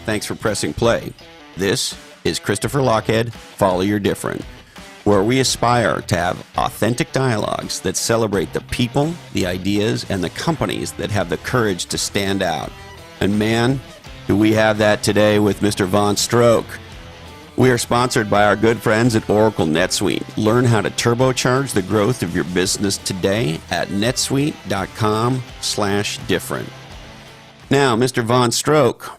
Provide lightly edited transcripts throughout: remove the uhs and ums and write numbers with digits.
Thanks for pressing play. This is Christopher Lochhead, Follow Your Different, where we aspire to have authentic dialogues that celebrate the people, the ideas, and the companies that have the courage to stand out. And man, do we have that today with Mr. VonStroke. We are sponsored by our good friends at Oracle NetSuite. Learn how to turbocharge the growth of your business today at netsuite.com/different. Now, Mr. VonStroke,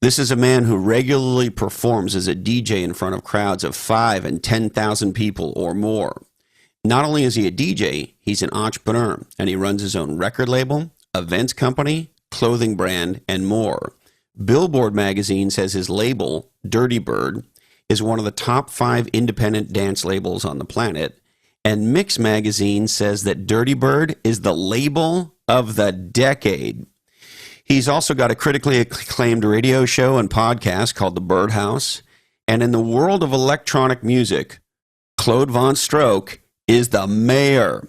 this is a man who regularly performs as a DJ in front of crowds of 5 and 10,000 people or more. Not only is he a DJ, he's an entrepreneur, and he runs his own record label, events company, clothing brand, and more. Billboard magazine says his label, Dirty Bird, is one of the top 5 independent dance labels on the planet, and Mix magazine says that Dirty Bird is the label of the decade. He's also got a critically acclaimed radio show and podcast called The Birdhouse, and in the world of electronic music, Claude VonStroke is the mayor.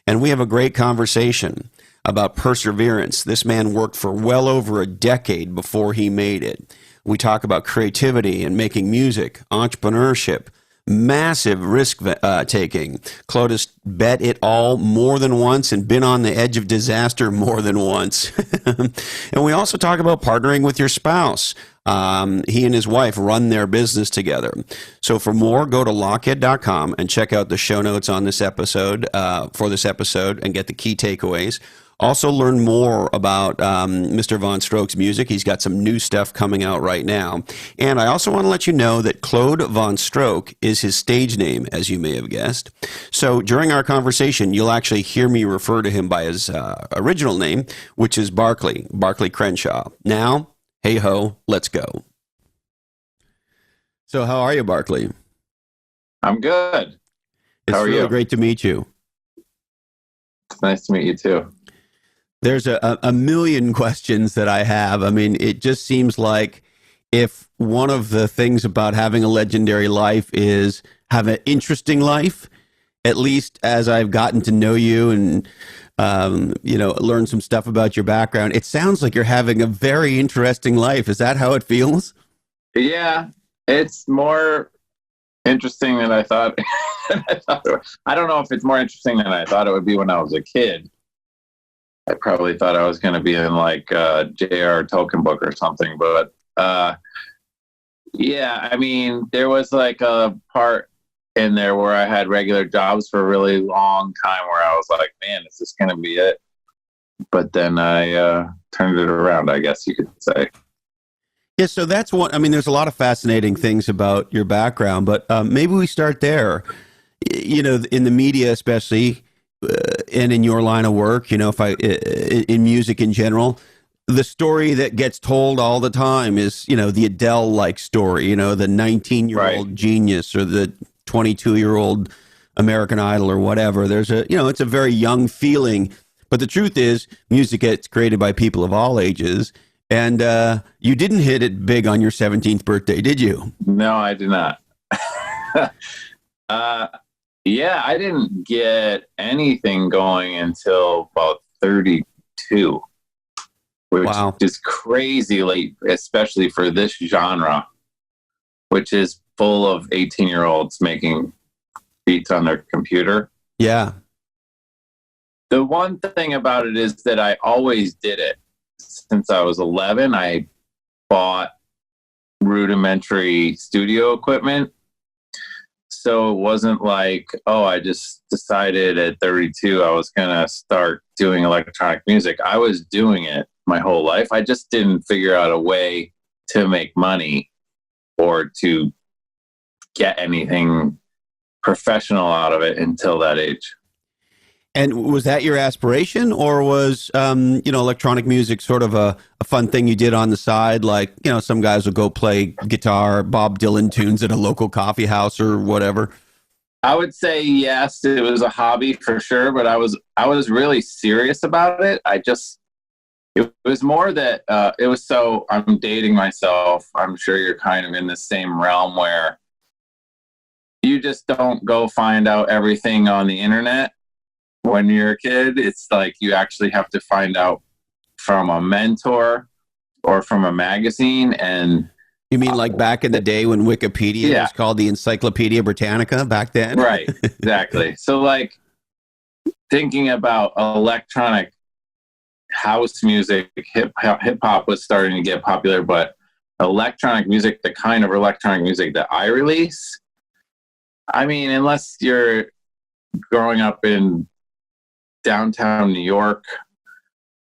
And we have a great conversation about perseverance. This man worked for well over a decade before he made it. We talk about creativity and making music, entrepreneurship, massive risk taking. Claude has bet it all more than once and been on the edge of disaster more than once. And we also talk about partnering with your spouse. He and his wife run their business together. So for more, go to lochhead.com and check out the show notes on this episode, for this episode, and get the key takeaways. Also learn more about Mr. VonStroke's music. He's got some new stuff coming out right now. And I also want to let you know that Claude VonStroke is his stage name, as you may have guessed. So during our conversation, you'll actually hear me refer to him by his original name, which is Barclay Crenshaw. Now, hey ho, let's go. So how are you, Barclay? I'm good. It's really great to meet you. It's nice to meet you too. There's a million questions that I have. I mean, it just seems like if one of the things about having a legendary life is have an interesting life, at least as I've gotten to know you and, learn some stuff about your background, it sounds like you're having a very interesting life. Is that how it feels? Yeah, it's more interesting than I thought. I don't know if it's more interesting than I thought it would be when I was a kid. I probably thought I was going to be in like J.R. Tolkien book or something, but yeah, I mean, there was like a part in there where I had regular jobs for a really long time where I was like, man, is this going to be it? But then I turned it around, I guess you could say. Yeah, so that's one. I mean, there's a lot of fascinating things about your background, but maybe we start there. You know, in the media, especially, and in your line of work, in music in general, the story that gets told all the time is, the Adele-like story, the 19-year-old genius or the 22-year-old American Idol or whatever. There's it's a very young feeling, but the truth is music gets created by people of all ages. And you didn't hit it big on your 17th birthday, did you? No, I did not. Yeah, I didn't get anything going until about 32, which is crazy late, especially for this genre, which is full of 18-year-olds making beats on their computer. Yeah. The one thing about it is that I always did it. Since I was 11, I bought rudimentary studio equipment. So it wasn't like, I just decided at 32 I was going to start doing electronic music. I was doing it my whole life. I just didn't figure out a way to make money or to get anything professional out of it until that age. And was that your aspiration, or was, electronic music sort of a fun thing you did on the side? Like, some guys will go play guitar, Bob Dylan tunes at a local coffee house or whatever. I would say yes, it was a hobby for sure, but I was really serious about it. It was more that I'm dating myself. I'm sure you're kind of in the same realm where you just don't go find out everything on the internet. When you're a kid, it's like you actually have to find out from a mentor or from a magazine. And You mean like back in the day when Wikipedia was called the Encyclopedia Britannica back then? Right, exactly. So like thinking about electronic house music, hip hop was starting to get popular, but electronic music, the kind of electronic music that I release, I mean, unless you're growing up in downtown New York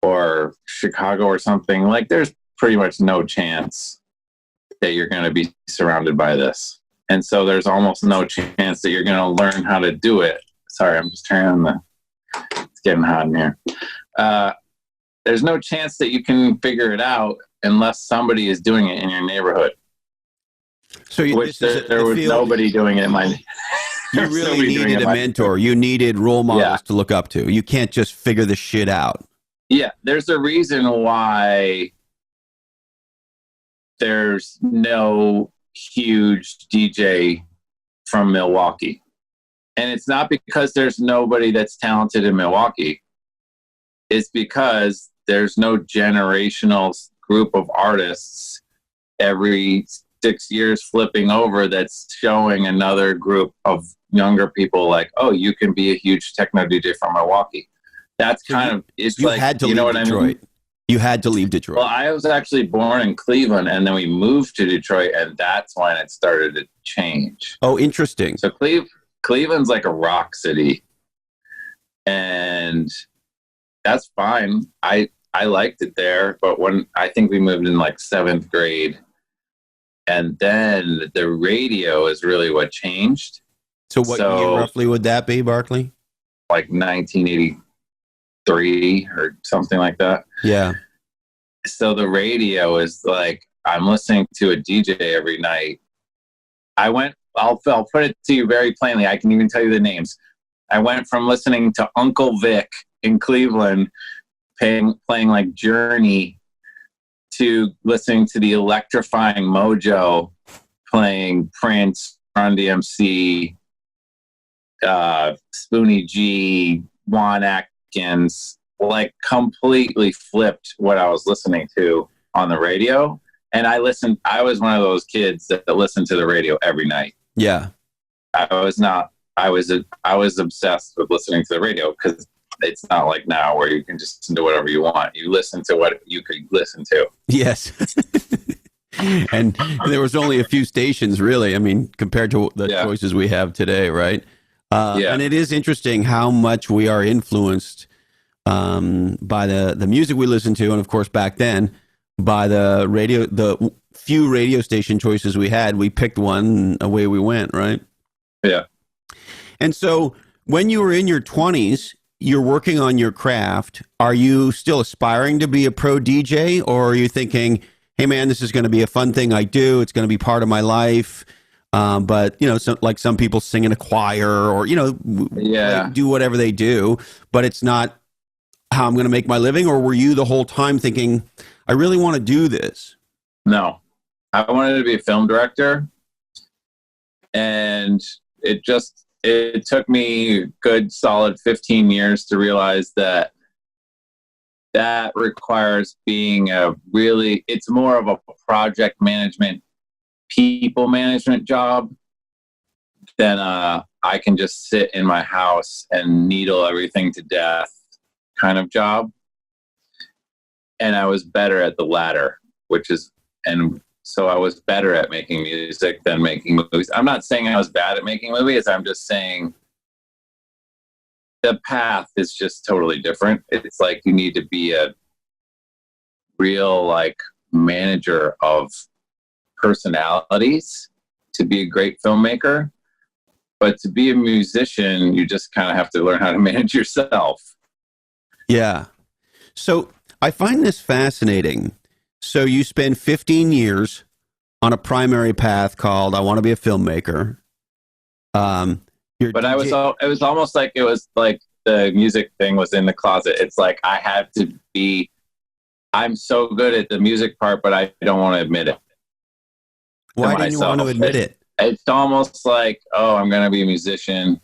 or Chicago or something, like there's pretty much no chance that you're going to be surrounded by this. And so there's almost no chance that you're going to learn how to do it. Sorry, I'm just turning on it's getting hot in here. There's no chance that you can figure it out unless somebody is doing it in your neighborhood. So there was nobody doing it in my. You really needed a mentor. You needed role models to look up to. You can't just figure the shit out. Yeah, there's a reason why there's no huge DJ from Milwaukee. And it's not because there's nobody that's talented in Milwaukee. It's because there's no generational group of artists every 6 years flipping over that's showing another group of younger people like, oh, you can be a huge techno DJ from Milwaukee. That's kind of, it's like, had to you know leave what Detroit. I mean? You had to leave Detroit. Well, I was actually born in Cleveland, and then we moved to Detroit, and that's when it started to change. Oh, interesting. So Cleveland's like a rock city, and that's fine. I liked it there, but when I think we moved in like 7th grade, and then the radio is really what changed. So what year roughly would that be, Barkley? Like 1983 or something like that. Yeah. So the radio is like, I'm listening to a DJ every night. I'll put it to you very plainly. I can even tell you the names. I went from listening to Uncle Vic in Cleveland, playing like Journey, to listening to the electrifying Mojo, playing Prince, Run DMC, Spoonie G, Juan Atkins, like completely flipped what I was listening to on the radio. And I was one of those kids that listened to the radio every night. Yeah. I was obsessed with listening to the radio because it's not like now where you can just listen to whatever you want. You listen to what you could listen to. Yes. And there was only a few stations, really. I mean, compared to the choices we have today, right? And it is interesting how much we are influenced by the music we listen to, and of course back then by the few radio station choices we had. We picked one, and away we went, right? Yeah. And so when you were in your 20s, you're working on your craft. Are you still aspiring to be a pro DJ, or are you thinking, hey man, this is going to be a fun thing I do, it's going to be part of my life? But like some people sing in a choir, or do whatever they do, but it's not how I'm going to make my living. Or were you the whole time thinking, I really want to do this? No, I wanted to be a film director, and it took me a good solid 15 years to realize that requires being it's more of a project management, people management job than I can just sit in my house and needle everything to death kind of job. And I was better at the latter, and so I was better at making music than making movies. I'm not saying I was bad at making movies. I'm just saying the path is just totally different. It's like you need to be a real like manager of personalities to be a great filmmaker. But to be a musician, you just kind of have to learn how to manage yourself. Yeah. So I find this fascinating. So you spend 15 years on a primary path called I want to be a filmmaker. But it was almost like it was like the music thing was in the closet. It's like I'm so good at the music part, but I don't want to admit it. Why didn't you want to admit it? It's almost like, oh, I'm going to be a musician.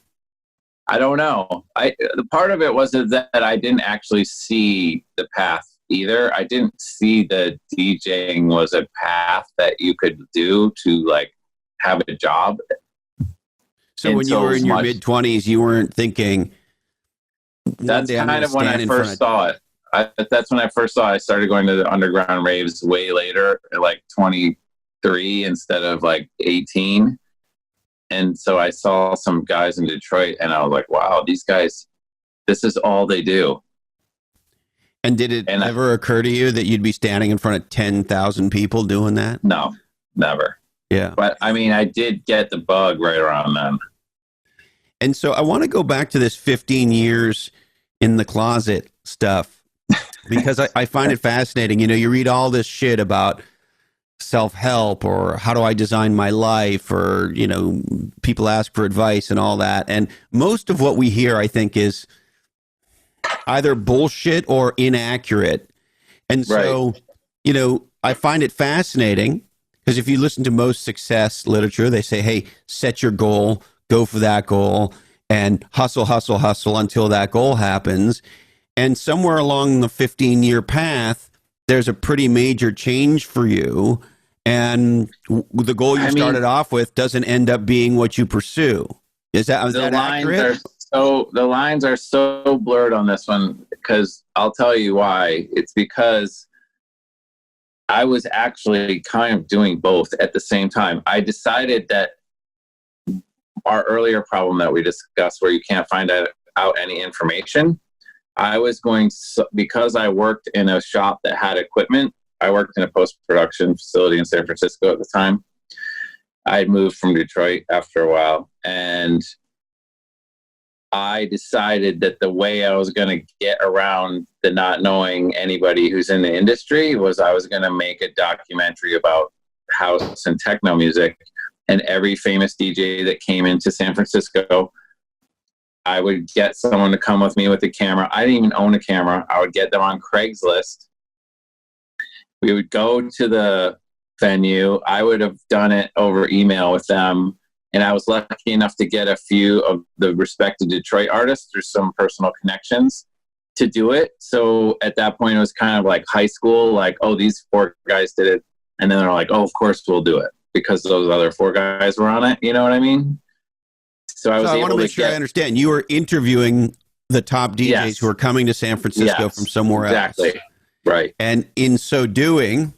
I don't know. The part of it was that I didn't actually see the path either. I didn't see that DJing was a path that you could do to like have a job. So when you were in your mid-20s, you weren't thinking, that's kind of when I first saw it. That's when I first saw it. I started going to the underground raves way later, at like 23 instead of like 18. And so I saw some guys in Detroit and I was like, wow, these guys, this is all they do. And did it ever occur to you that you'd be standing in front of 10,000 people doing that? No, never. Yeah. But I mean, I did get the bug right around then. And so I want to go back to this 15 years in the closet stuff, because I find it fascinating. You know, you read all this shit about self-help or how do I design my life, or, you know, people ask for advice and all that. And most of what we hear, I think, is either bullshit or inaccurate. And so, you know, I find it fascinating because if you listen to most success literature, they say, hey, set your goal, go for that goal, and hustle, hustle, hustle until that goal happens. And somewhere along the 15-year path, there's a pretty major change for you. And the goal you started off with doesn't end up being what you pursue. Is that accurate? The lines are so blurred on this one, because I'll tell you why. It's because I was actually kind of doing both at the same time. I decided that our earlier problem that we discussed, where you can't find out any information, I was going to, because I worked in a shop that had equipment. I worked in a post-production facility in San Francisco at the time. I had moved from Detroit after a while, and I decided that the way I was going to get around the not knowing anybody who's in the industry was I was going to make a documentary about house and techno music. And every famous DJ that came into San Francisco, I would get someone to come with me with a camera. I didn't even own a camera. I would get them on Craigslist. We would go to the venue. I would have done it over email with them. And I was lucky enough to get a few of the respected Detroit artists through some personal connections to do it. So at that point, it was kind of like high school, like, oh, these 4 guys did it. And then they're like, oh, of course we'll do it, because those other 4 guys were on it. You know what I mean? So I want to make sure I understand. You were interviewing the top DJs who are coming to San Francisco from somewhere else. Exactly. Right. And in so doing,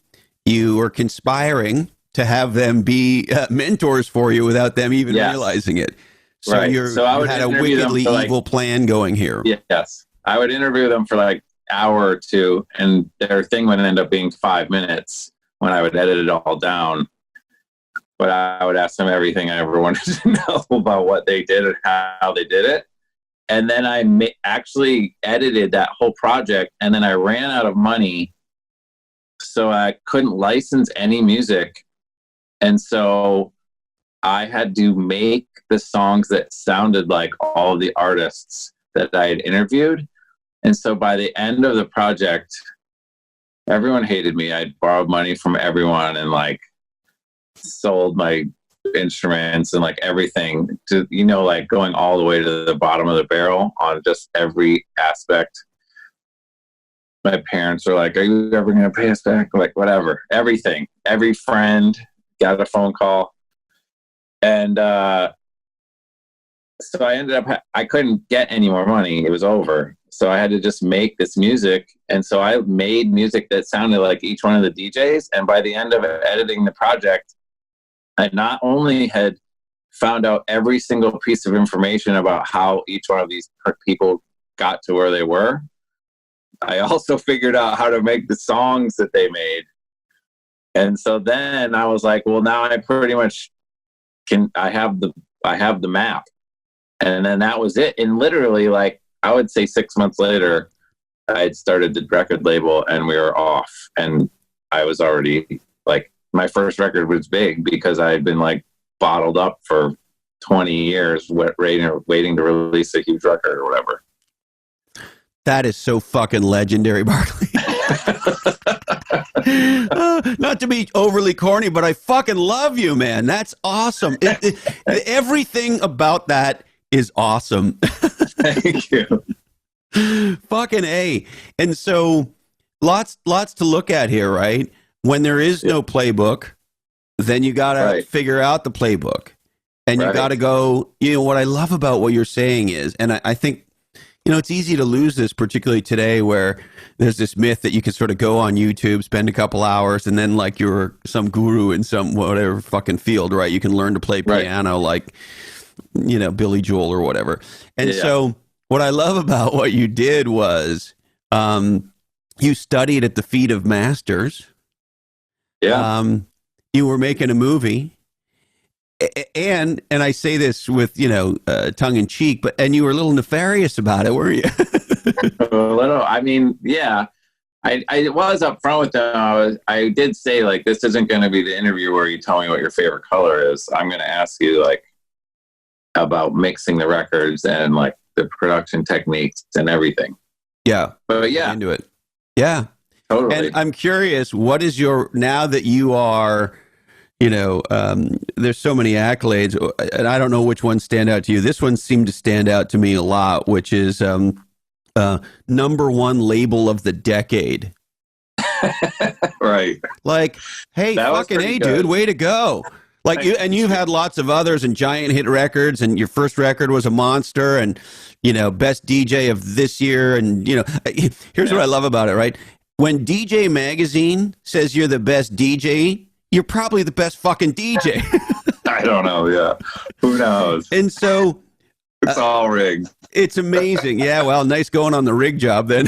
you were conspiring to have them be mentors for you without them even realizing it. So you had a wickedly evil plan going here. Yes. I would interview them for like an hour or 2, and their thing would end up being 5 minutes when I would edit it all down. But I would ask them everything I ever wanted to know about what they did and how they did it. And then I actually edited that whole project, and then I ran out of money, so I couldn't license any music. And so I had to make the songs that sounded like all of the artists that I had interviewed. And so by the end of the project, everyone hated me. I'd borrowed money from everyone and like sold my instruments and like everything to, you know, like going all the way to the bottom of the barrel on just every aspect. My parents were like, are you ever going to pay us back? Like, whatever, everything, every friend got a phone call. And so I ended up, I couldn't get any more money. It was over. So I had to just make this music. And so I made music that sounded like each one of the DJs. And by the end of editing the project, I not only had found out every single piece of information about how each one of these people got to where they were, I also figured out how to make the songs that they made. And so then I was like, well, now I pretty much I have the map. And then that was it. And literally, like, I would say 6 months later, I had started the record label and we were off. And I was already like, my first record was big because I had been like bottled up for 20 years waiting to release a huge record or whatever. That is so fucking legendary, Barkley. Not to be overly corny, but I fucking love you, man. That's awesome. Everything about that is awesome. Thank you. Fucking A. And so lots to look at here, right? When there is no playbook, then you got to figure out the playbook. And you got to go, what I love about what you're saying is, and I think, it's easy to lose this, particularly today where there's this myth that you can sort of go on YouTube, spend a couple hours, and then like you're some guru in some whatever fucking field, right? You can learn to play piano like, Billy Joel or whatever. And so what I love about what you did was you studied at the feet of masters. Yeah. You were making a movie. And I say this with tongue in cheek, and you were a little nefarious about it, were you? A little. I mean, yeah. I was up front with them. I did say like, this isn't going to be the interview where you tell me what your favorite color is. I'm going to ask you like about mixing the records and like the production techniques and everything. Yeah, but yeah, into it. Yeah, totally. And I'm curious, what is now that you are. There's so many accolades, and I don't know which ones stand out to you. This one seemed to stand out to me a lot, which is number one label of the decade. Right. Like, hey, fucking hey, good. Dude, way to go. Like you've had lots of others and giant hit records, and your first record was a monster, and best DJ of this year, and here's what I love about it, right? When DJ Magazine says you're the best DJ, you're probably the best fucking DJ. I don't know. Yeah. Who knows? And so it's all rigged. It's amazing. Yeah. Well, nice going on the rig job then.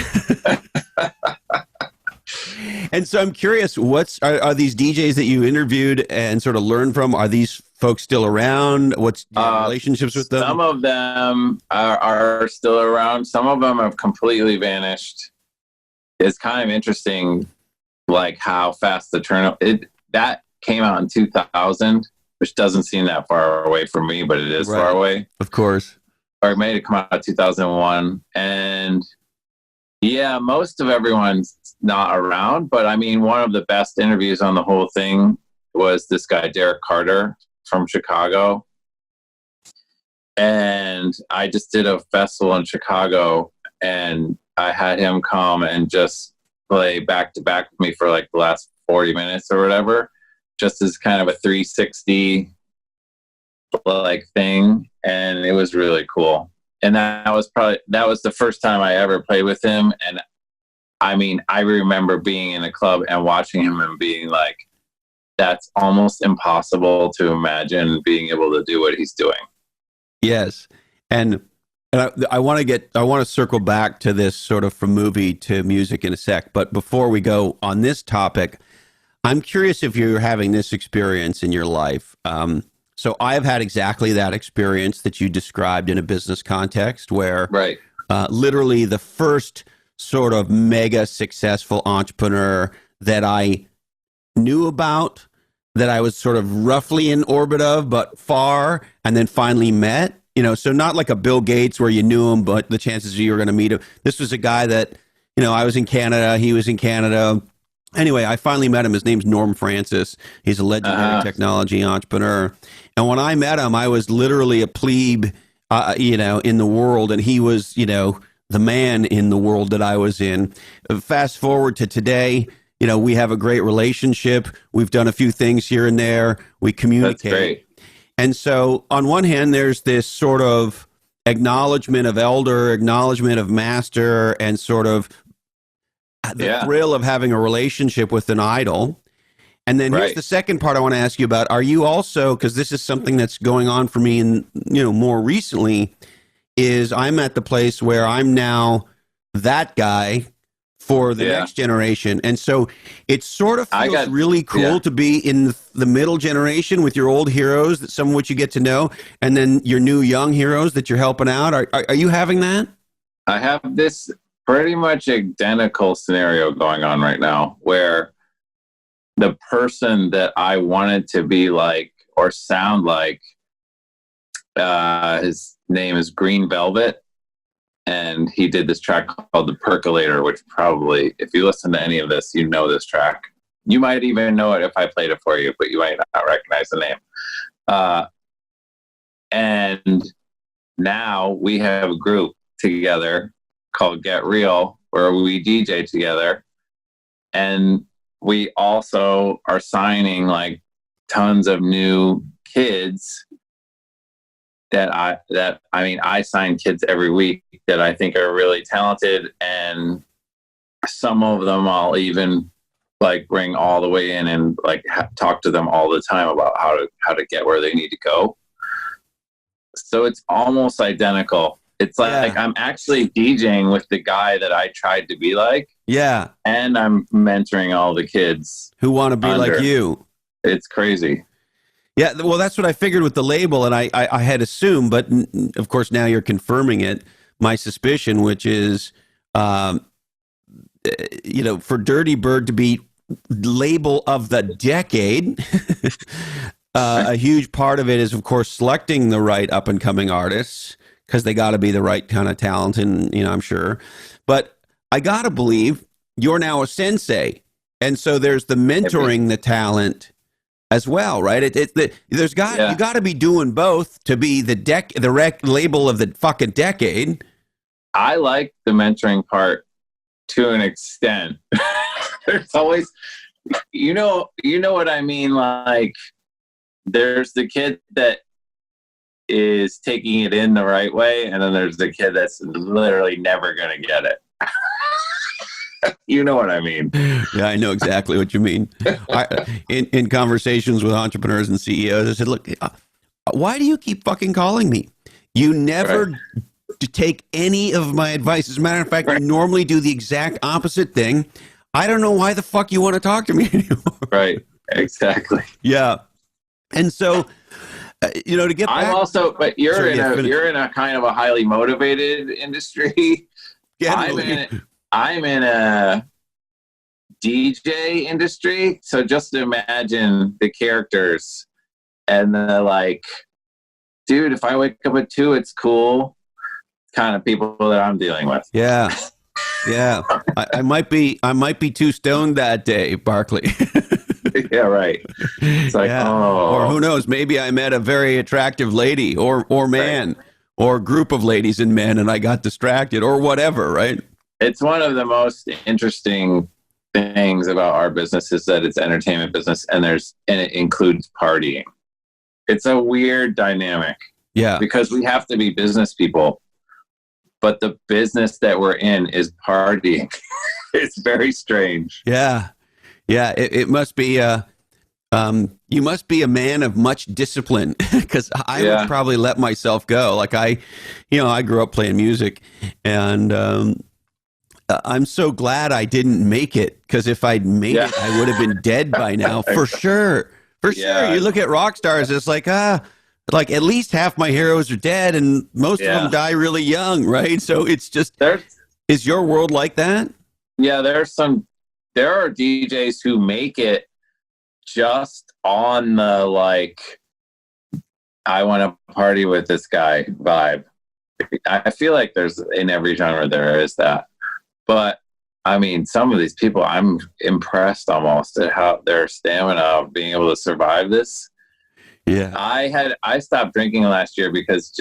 And so I'm curious, are these DJs that you interviewed and sort of learned from? Are these folks still around? What's your relationships with them? Some of them are still around. Some of them have completely vanished. It's kind of interesting, like how fast the turnout. That came out in 2000, which doesn't seem that far away from me, but it is far away. Of course. Or it made it come out in 2001. And yeah, most of everyone's not around. But I mean, one of the best interviews on the whole thing was this guy, Derek Carter from Chicago. And I just did a festival in Chicago, and I had him come and just play back to back with me for like the last 40 minutes or whatever, just as kind of a 360 like thing. And it was really cool. And that was the first time I ever played with him. And I mean, I remember being in a club and watching him and being like, that's almost impossible to imagine being able to do what he's doing. Yes. And I want to circle back to this sort of from movie to music in a sec. But before we go on this topic, I'm curious if you're having this experience in your life. So I've had exactly that experience that you described in a business context where literally the first sort of mega successful entrepreneur that I knew about, that I was sort of roughly in orbit of, but far, and then finally met. So not like a Bill Gates where you knew him, but the chances you were going to meet him. This was a guy that, I was in Canada, he was in Canada. Anyway, I finally met him. His name's Norm Francis. He's a legendary technology entrepreneur. And when I met him, I was literally a plebe, in the world, and he was, the man in the world that I was in. Fast forward to today, we have a great relationship. We've done a few things here and there. We communicate. That's great. And so on one hand, there's this sort of acknowledgement of elder, acknowledgement of master, and sort of the thrill of having a relationship with an idol. And then here's the second part I want to ask you about. Are you also, because this is something that's going on for me in, more recently, is I'm at the place where I'm now that guy for the next generation. And so it sort of feels really cool to be in the middle generation with your old heroes, that some of which you get to know, and then your new young heroes that you're helping out. Are you having that? I have this pretty much identical scenario going on right now where the person that I wanted to be like or sound like, his name is Green Velvet. And he did this track called The Percolator, which probably, if you listen to any of this, you know this track. You might even know it if I played it for you, but you might not recognize the name. And now we have a group together called Get Real, where we DJ together. And we also are signing like tons of new kids I sign kids every week that I think are really talented, and some of them I'll even like bring all the way in and like talk to them all the time about how to get where they need to go. So it's almost identical. It's like I'm actually DJing with the guy that I tried to be like. Yeah. And I'm mentoring all the kids who want to be like you. It's crazy. Yeah, well, that's what I figured with the label, and I had assumed, but of course now you're confirming it. My suspicion, which is, for Dirty Bird to be label of the decade, a huge part of it is, of course, selecting the right up and coming artists, because they got to be the right kind of talent, and I'm sure. But I got to believe you're now a sensei, and so there's the mentoring the talent as well, right? You got to be doing both to be the label of the fucking decade. I like the mentoring part to an extent. There's always, you know what I mean? Like, there's the kid that is taking it in the right way, and then there's the kid that's literally never gonna get it. You know what I mean? Yeah, I know exactly what you mean. In conversations with entrepreneurs and CEOs, I said, look, why do you keep fucking calling me? You never take any of my advice. As a matter of fact, you normally do the exact opposite thing. I don't know why the fuck you want to talk to me anymore. Right, exactly. Yeah. And so, to get back... but you're in a kind of a highly motivated industry. I'm in a DJ industry, so just imagine the characters and the like, dude, if I wake up at 2, it's cool kind of people that I'm dealing with. Yeah. Yeah. I might be too stoned that day, Barkley. Yeah, right. It's like, or who knows, maybe I met a very attractive lady or man or group of ladies and men, and I got distracted or whatever, right? It's one of the most interesting things about our business is that it's entertainment business, and it includes partying. It's a weird dynamic. Yeah. Because we have to be business people, but the business that we're in is partying. It's very strange. Yeah. Yeah. It must be, you must be a man of much discipline, because I would probably let myself go. Like I grew up playing music, and, I'm so glad I didn't make it, because if I'd made it, I would have been dead by now, for sure. For sure. You look at rock stars, it's like at least half my heroes are dead, and most of them die really young, right? So it's just, is your world like that? Yeah, there are DJs who make it just on the, like, I want to party with this guy vibe. I feel like there's, in every genre there is that. But I mean, some of these people, I'm impressed almost at how their stamina of being able to survive this. Yeah. I stopped drinking last year because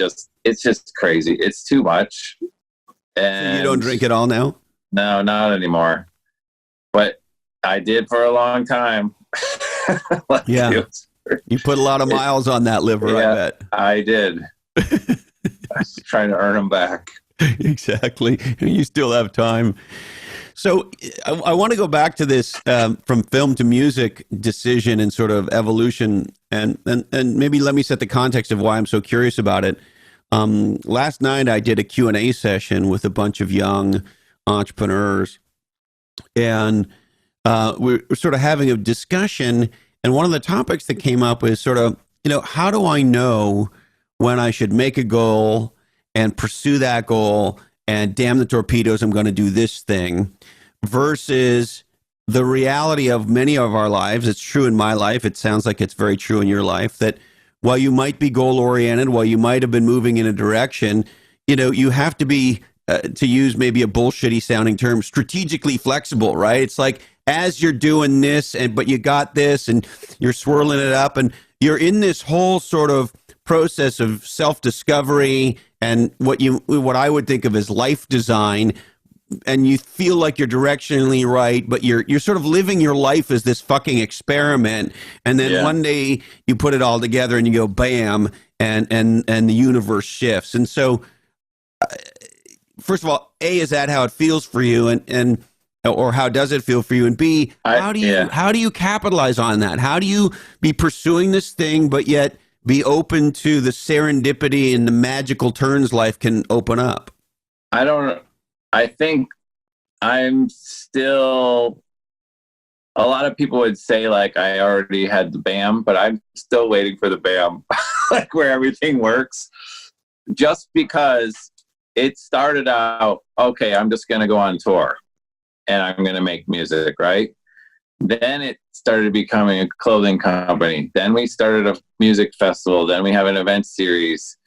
it's just crazy. It's too much. And so you don't drink at all now? No, not anymore. But I did for a long time. Yeah. You put a lot of miles on that liver, I bet. I did. I was trying to earn them back. Exactly. You still have time. So I want to go back to this from film to music decision and sort of evolution, and maybe let me set the context of why I'm so curious about it. Last night I did a Q&A session with a bunch of young entrepreneurs, and we're sort of having a discussion, and one of the topics that came up is sort of, how do I know when I should make a goal and pursue that goal, and damn the torpedoes, I'm going to do this thing, versus the reality of many of our lives. It's true in my life. It sounds like it's very true in your life, that while you might be goal-oriented, while you might have been moving in a direction, you have to be, to use maybe a bullshitty sounding term, strategically flexible, right? It's like, as you're doing this, but you got this, and you're swirling it up, and you're in this whole sort of process of self-discovery and what I would think of as life design, and you feel like you're directionally right, but you're sort of living your life as this fucking experiment, and then one day you put it all together and you go bam, and the universe shifts. And so, first of all, A, is that how it feels for you, and or how does it feel for you? And B, how do you capitalize on that? How do you be pursuing this thing, but yet be open to the serendipity and the magical turns life can open up? I think I'm still, a lot of people would say like I already had the BAM, but I'm still waiting for the BAM, like where everything works. Just because it started out, okay, I'm just going to go on tour and I'm going to make music, right? Then it started becoming a clothing company. Then we started a music festival. Then we have an event series.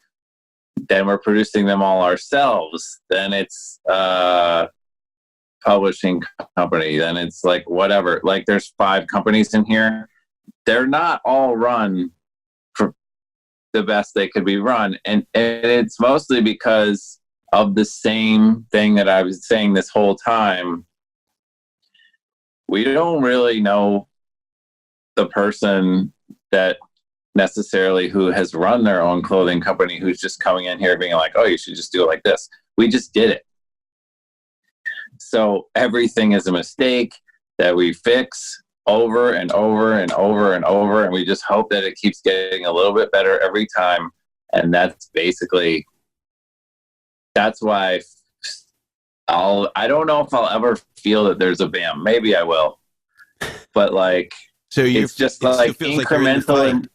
Then we're producing them all ourselves. Then it's publishing company. Then it's like whatever. Like there's 5 companies in here. They're not all run for the best they could be run. And it's mostly because of the same thing that I was saying this whole time. We don't really know the person that necessarily who has run their own clothing company who's just coming in here being like, oh, you should just do it like this. We just did it. So everything is a mistake that we fix over and over and over and over. And we just hope that it keeps getting a little bit better every time. And that's basically, that's why I don't know if I'll ever feel that there's a BAM. Maybe I will. But like, so it's just like incremental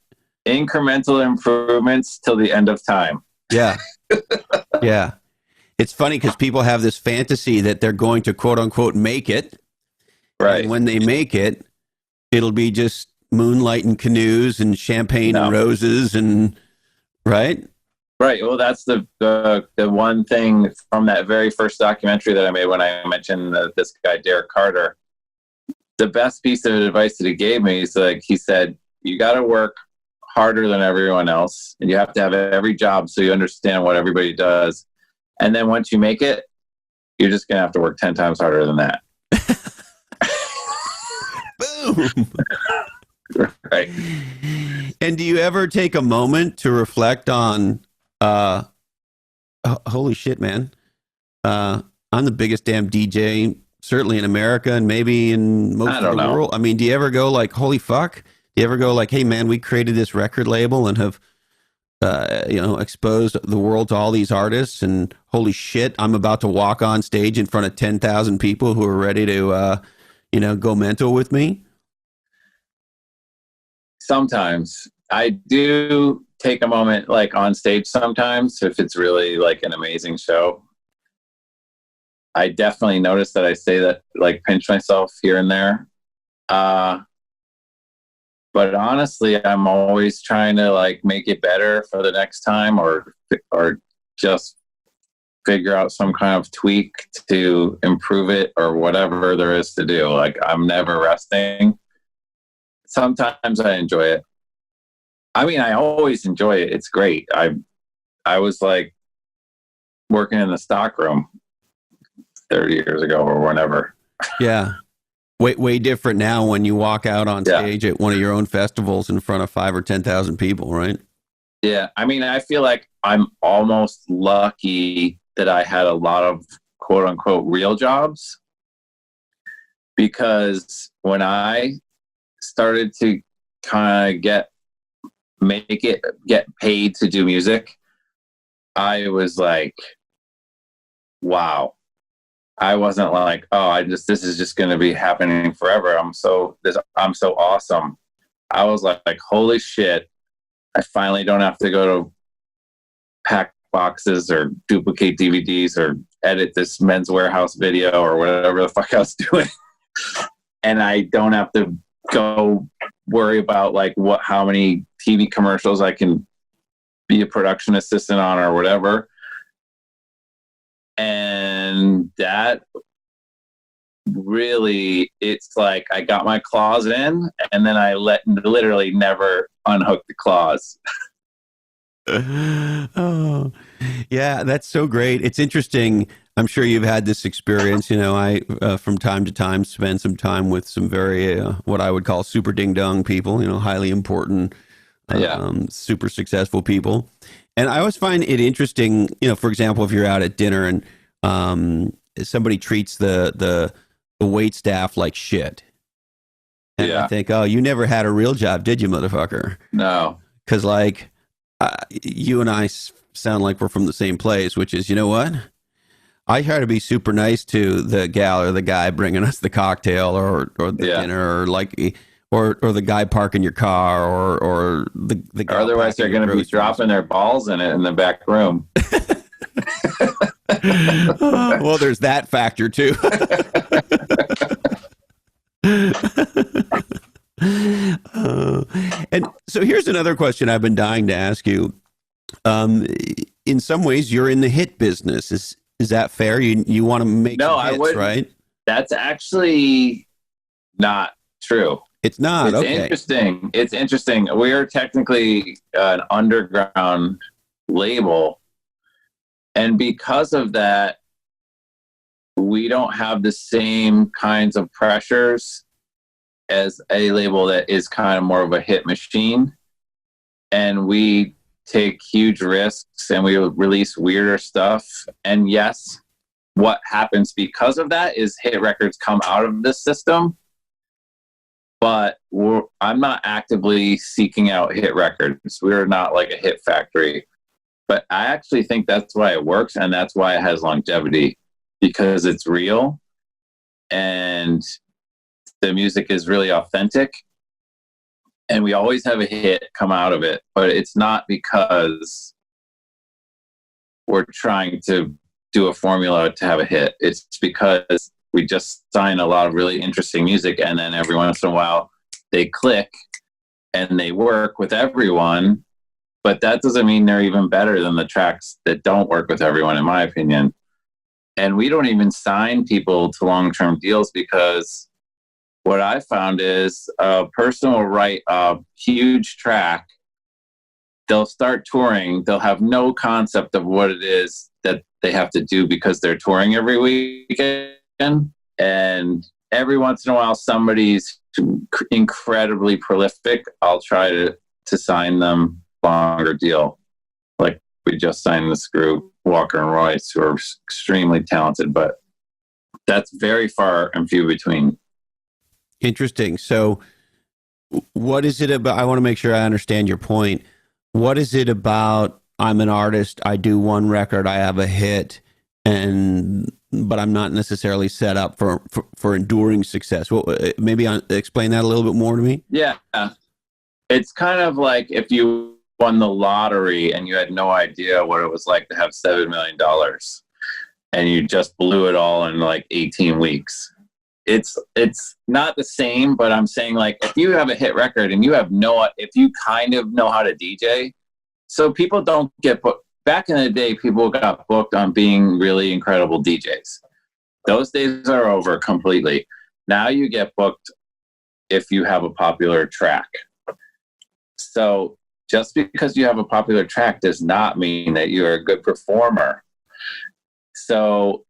improvements till the end of time. Yeah. Yeah. It's funny because people have this fantasy that they're going to quote unquote make it. Right. And when they make it, it'll be just moonlight and canoes and champagne and roses and right. Right. Well, that's the one thing from that very first documentary that I made when I mentioned this guy, Derek Carter. The best piece of advice that he gave me is like, he said, you got to work harder than everyone else. And you have to have every job so you understand what everybody does. And then once you make it, you're just going to have to work 10 times harder than that. Boom. Right. And do you ever take a moment to reflect on, holy shit, man. I'm the biggest damn DJ, certainly in America and maybe in most of the world. I mean, do you ever go like, holy fuck? Do you ever go like, hey man, we created this record label and have, exposed the world to all these artists, and holy shit, I'm about to walk on stage in front of 10,000 people who are ready to, go mental with me? Sometimes I do take a moment like on stage sometimes if it's really like an amazing show. I definitely notice that I say that, like pinch myself here and there. But honestly, I'm always trying to like make it better for the next time or just figure out some kind of tweak to improve it or whatever there is to do. Like I'm never resting. Sometimes I enjoy it. I mean, I always enjoy it. It's great. I was like working in the stockroom 30 years ago or whenever. Yeah. Way different now when you walk out on stage at one of your own festivals in front of 5,000 or 10,000 people, right? Yeah. I mean, I feel like I'm almost lucky that I had a lot of quote unquote real jobs, because when I started to kind of get paid to do music, I was like, wow. I wasn't like, oh, this is just going to be happening forever. I'm so awesome. I was like, holy shit. I finally don't have to go to pack boxes or duplicate DVDs or edit this Men's Warehouse video or whatever the fuck I was doing. And I don't have to go worry about like how many TV commercials I can be a production assistant on or whatever. And that really, it's like I got my claws in and then I literally never unhook the claws. Oh, yeah, that's so great. It's interesting. I'm sure you've had this experience. You know, I from time to time spend some time with some very what I would call super ding dong people. You know, highly important, super successful people. And I always find it interesting. You know, for example, if you're out at dinner and somebody treats the wait staff like shit, and I think, oh, you never had a real job, did you, motherfucker? No, because like you and I sound like we're from the same place, which is, you know what? I try to be super nice to the gal or the guy bringing us the cocktail or the dinner, or like, or the guy parking your car, or the gal. Otherwise, they're going to be dropping their balls in it in the back room. Well, there's that factor too. And so here's another question I've been dying to ask you. In some ways, you're in the hit business. Is that fair? You want to make some hits, right? That's actually not true. It's not. It's interesting. It's interesting. We are technically an underground label, and because of that, we don't have the same kinds of pressures as a label that is kind of more of a hit machine. And we take huge risks and we release weirder stuff. And yes, what happens because of that is hit records come out of this system. But I'm not actively seeking out hit records. We're not like a hit factory. But I actually think that's why it works, and that's why it has longevity, because it's real and the music is really authentic, and we always have a hit come out of it. But it's not because we're trying to do a formula to have a hit. It's because we just sign a lot of really interesting music, and then every once in a while they click and they work with everyone. But that doesn't mean they're even better than the tracks that don't work with everyone, in my opinion. And we don't even sign people to long-term deals, because what I found is a person will write a huge track. They'll start touring. They'll have no concept of what it is that they have to do because they're touring every weekend. And every once in a while, somebody's incredibly prolific. I'll try to sign them longer deal. Like we just signed this group, Walker and Royce, who are extremely talented, but that's very far and few between. Interesting. So what is it about? I want to make sure I understand your point. What is it about, I'm an artist, I do one record, I have a hit, but I'm not necessarily set up for enduring success? Well, maybe explain that a little bit more to me. Yeah. It's kind of like if you won the lottery and you had no idea what it was like to have $7 million and you just blew it all in like 18 weeks. It's not the same, but I'm saying, like, if you have a hit record and if you kind of know how to DJ, so people don't get booked. Back in the day, people got booked on being really incredible DJs. Those days are over completely. Now you get booked if you have a popular track. So just because you have a popular track does not mean that you're a good performer. So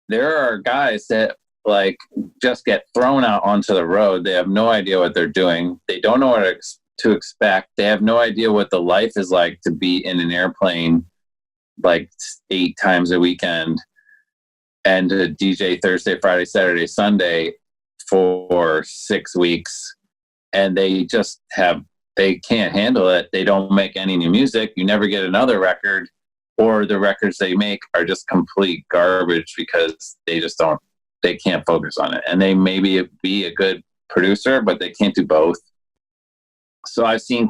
there are guys that like just get thrown out onto the road. They have no idea what they're doing. They don't know what to expect. They have no idea what the life is like to be in an airplane like 8 times a weekend and to DJ Thursday, Friday, Saturday, Sunday for 6 weeks. And they can't handle it. They don't make any new music. You never get another record, or the records they make are just complete garbage because they can't focus on it. And they maybe be a good producer, but they can't do both. So I've seen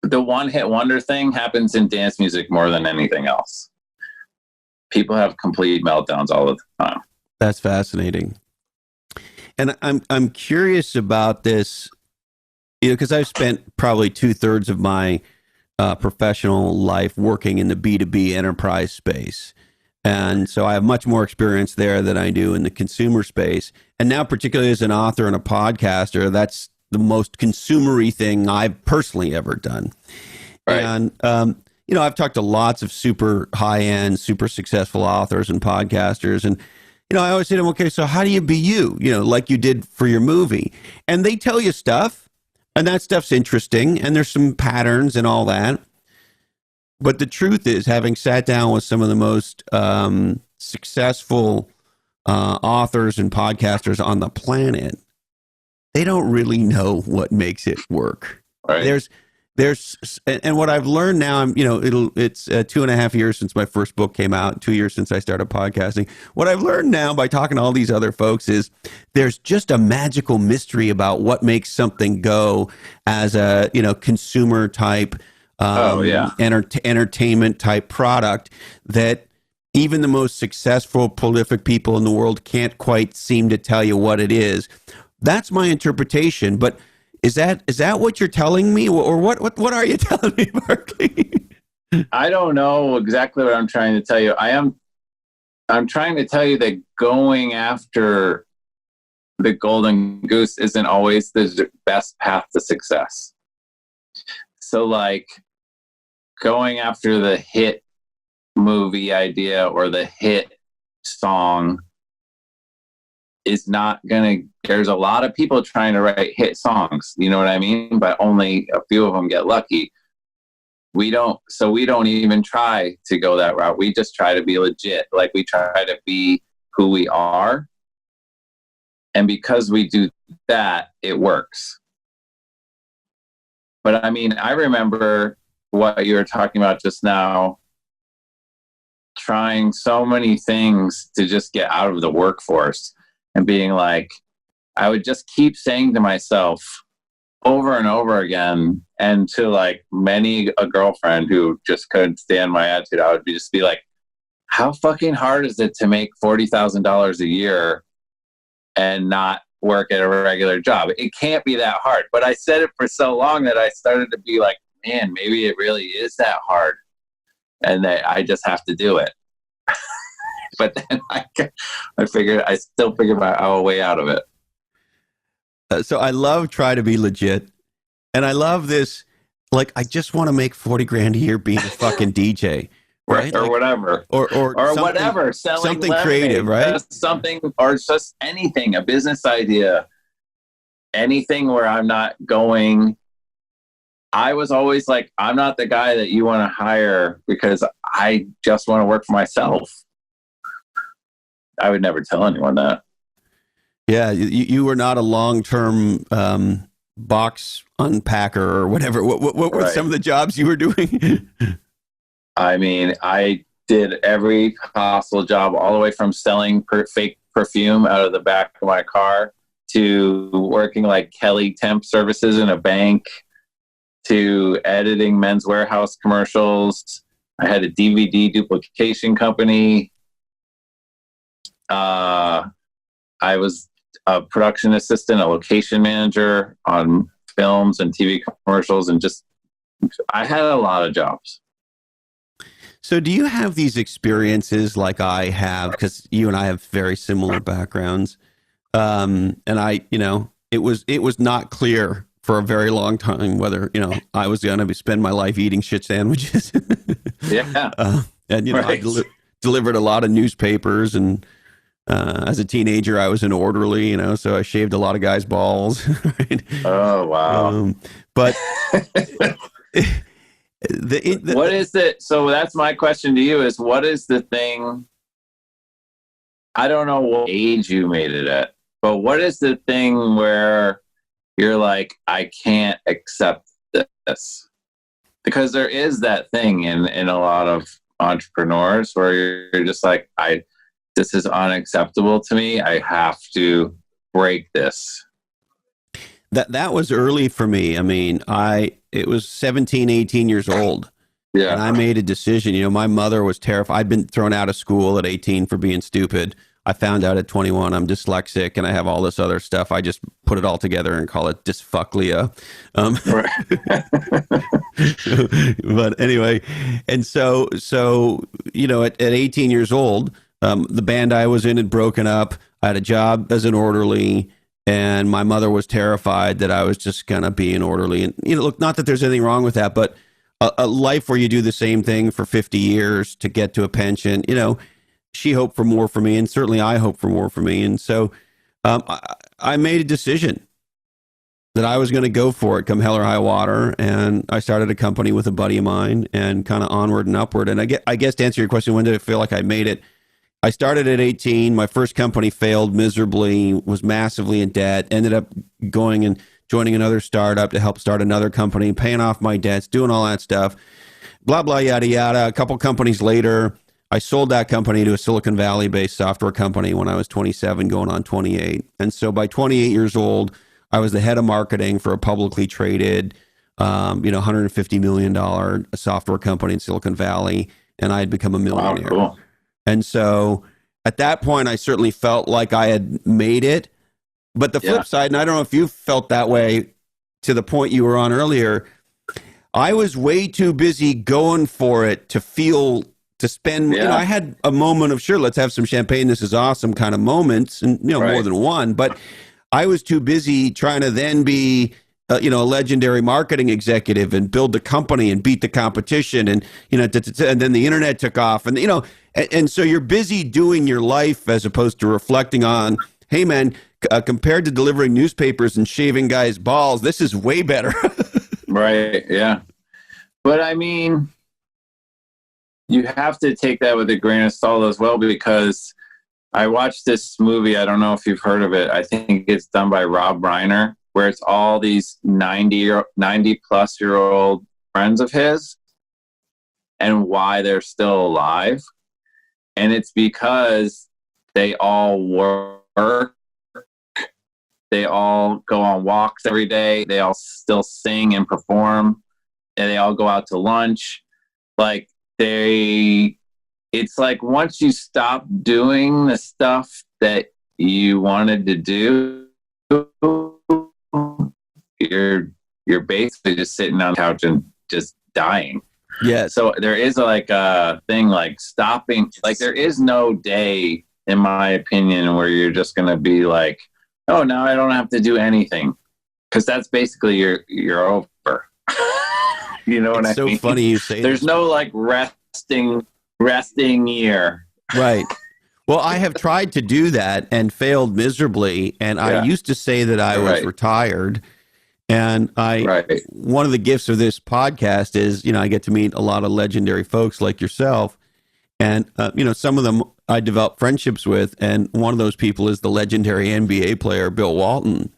the one hit wonder thing happens in dance music more than anything else. People have complete meltdowns all the time. That's fascinating. And I'm curious about this, because I've spent probably 2/3 of my professional life working in the B2B enterprise space. And so I have much more experience there than I do in the consumer space. And now, particularly as an author and a podcaster, that's the most consumery thing I've personally ever done. Right. And, I've talked to lots of super high end, super successful authors and podcasters. And, I always say to them, okay, so how do you be you, like you did for your movie? And they tell you stuff, and that stuff's interesting. And there's some patterns and all that. But the truth is, having sat down with some of the most successful authors and podcasters on the planet, they don't really know what makes it work. Right. And what I've learned now, it's 2.5 years since my first book came out, 2 years since I started podcasting. What I've learned now by talking to all these other folks is there's just a magical mystery about what makes something go as a, consumer type, entertainment type product that even the most successful, prolific people in the world can't quite seem to tell you what it is. That's my interpretation, but is that what you're telling me, or what are you telling me, Berkeley? I don't know exactly what I'm trying to tell you. I'm trying to tell you that going after the golden goose isn't always the best path to success. So like going after the hit movie idea or the hit song is not there's a lot of people trying to write hit songs, you know what I mean? But only a few of them get lucky. We don't even try to go that route. We just try to be legit. Like we try to be who we are. And because we do that, it works. But I mean, I remember what you were talking about just now, trying so many things to just get out of the workforce. And being like, I would just keep saying to myself over and over again, and to like many a girlfriend who just couldn't stand my attitude, I would just be like, how fucking hard is it to make $40,000 a year and not work at a regular job? It can't be that hard. But I said it for so long that I started to be like, man, maybe it really is that hard. And that I just have to do it. But then I still figured my way out of it. So I love try to be legit. And I love this, like, I just want to make 40 grand a year being a fucking DJ. Right? Or like, whatever. Or whatever. Selling something lemonade, creative, right? Something, or just anything, a business idea. Anything where I'm not going. I was always like, I'm not the guy that you want to hire because I just want to work for myself. I would never tell anyone that. Yeah, you were not a long-term box unpacker or whatever. What were some of the jobs you were doing? I mean, I did every possible job, all the way from selling fake perfume out of the back of my car to working like Kelly temp services in a bank to editing Men's Warehouse commercials. I had a DVD duplication company. I was a production assistant, a location manager on films and TV commercials, and I had a lot of jobs. So do you have these experiences like I have, because you and I have very similar backgrounds, and it was not clear for a very long time whether I was going to spend my life eating shit sandwiches. Yeah. And right. I delivered a lot of newspapers, and as a teenager I was an orderly, so I shaved a lot of guys' balls. Right? Oh wow. But what is it? So that's my question to you: is what is the thing? I don't know what age you made it at, but what is the thing where you're like, I can't accept this? Because there is that thing in a lot of entrepreneurs where you're just like, this is unacceptable to me. I have to break this. That was early for me. I mean, it was 17, 18 years old. Yeah. And I made a decision. My mother was terrified. I'd been thrown out of school at 18 for being stupid. I found out at 21 I'm dyslexic and I have all this other stuff. I just put it all together and call it dysfucklia. But anyway, and so at 18 years old, the band I was in had broken up. I had a job as an orderly, and my mother was terrified that I was just going to be an orderly. And, look, not that there's anything wrong with that, but a life where you do the same thing for 50 years to get to a pension. You know, she hoped for more for me, and certainly I hope for more for me. And so I made a decision that I was going to go for it come hell or high water. And I started a company with a buddy of mine and kind of onward and upward. And I guess to answer your question, when did I feel like I made it? I started at 18. My first company failed miserably, was massively in debt, ended up going and joining another startup to help start another company, paying off my debts, doing all that stuff, blah, blah, yada, yada. A couple companies later, I sold that company to a Silicon Valley-based software company when I was 27, going on 28. And so by 28 years old, I was the head of marketing for a publicly traded, $150 million software company in Silicon Valley, and I had become a millionaire. Wow, cool. And so at that point, I certainly felt like I had made it. But the flip side, and I don't know if you felt that way to the point you were on earlier, I was way too busy going for it to spend, I had a moment of, sure, let's have some champagne, this is awesome kind of moments, and, more than one, but I was too busy trying to then be, a legendary marketing executive and build the company and beat the competition. And, and then the internet took off and, and so you're busy doing your life as opposed to reflecting on, hey man, compared to delivering newspapers and shaving guys' balls, this is way better. Right. Yeah. But I mean, you have to take that with a grain of salt as well, because I watched this movie. I don't know if you've heard of it. I think it's done by Rob Reiner, where it's all these 90 plus year old friends of his and why they're still alive. And it's because they all work. They all go on walks every day. They all still sing and perform, and they all go out to lunch. Like it's like once you stop doing the stuff that you wanted to do, you're basically just sitting on the couch and just dying. Yeah. So there is like a thing like stopping. Like there is no day, in my opinion, where you're just going to be like, oh, now I don't have to do anything, because that's basically you're over. You know what I mean? It's so funny you say. There's no like resting year. Right. Well, I have tried to do that and failed miserably. And I used to say that I was retired. And one of the gifts of this podcast is, I get to meet a lot of legendary folks like yourself. And, some of them I developed friendships with. And one of those people is the legendary NBA player, Bill Walton.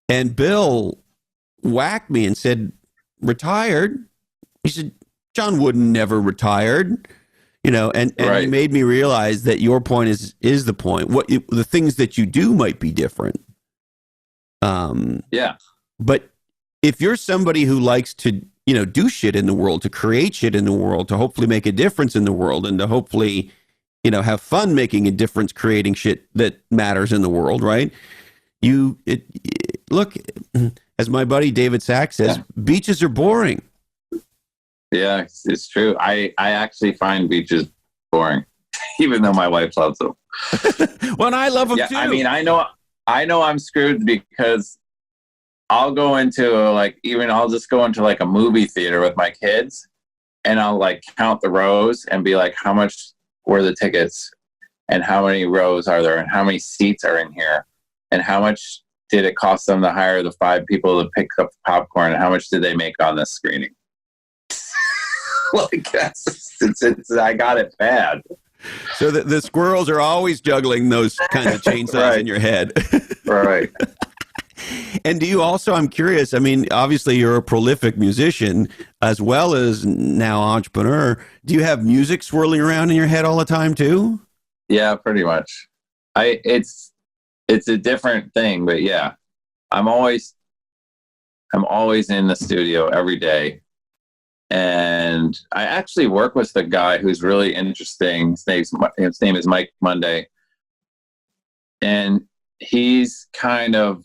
And Bill whacked me and said, retired? He said, John Wooden never retired. And he made me realize that your point is the point. The things that you do might be different. But if you're somebody who likes to, do shit in the world, to create shit in the world, to hopefully make a difference in the world, and to hopefully, have fun making a difference, creating shit that matters in the world, right? Look, as my buddy David Sachs says, beaches are boring. Yeah, it's true. I actually find beaches boring, even though my wife loves them. Well, and I love them too. I mean, I know I'm screwed, because I'll go into I'll just go into like a movie theater with my kids, and I'll like count the rows and be like, how much were the tickets, and how many rows are there, and how many seats are in here, and how much did it cost them to hire the 5 people to pick up the popcorn, and how much did they make on this screening? Like I got it bad. So the squirrels are always juggling those kinds of chainsaws in your head. Right. And do you also, I'm curious, I mean, obviously you're a prolific musician as well as now entrepreneur. Do you have music swirling around in your head all the time too? Yeah, pretty much. It's a different thing, but yeah, I'm always in the studio every day. And I actually work with a guy who's really interesting. His name is Mike Monday. And he's kind of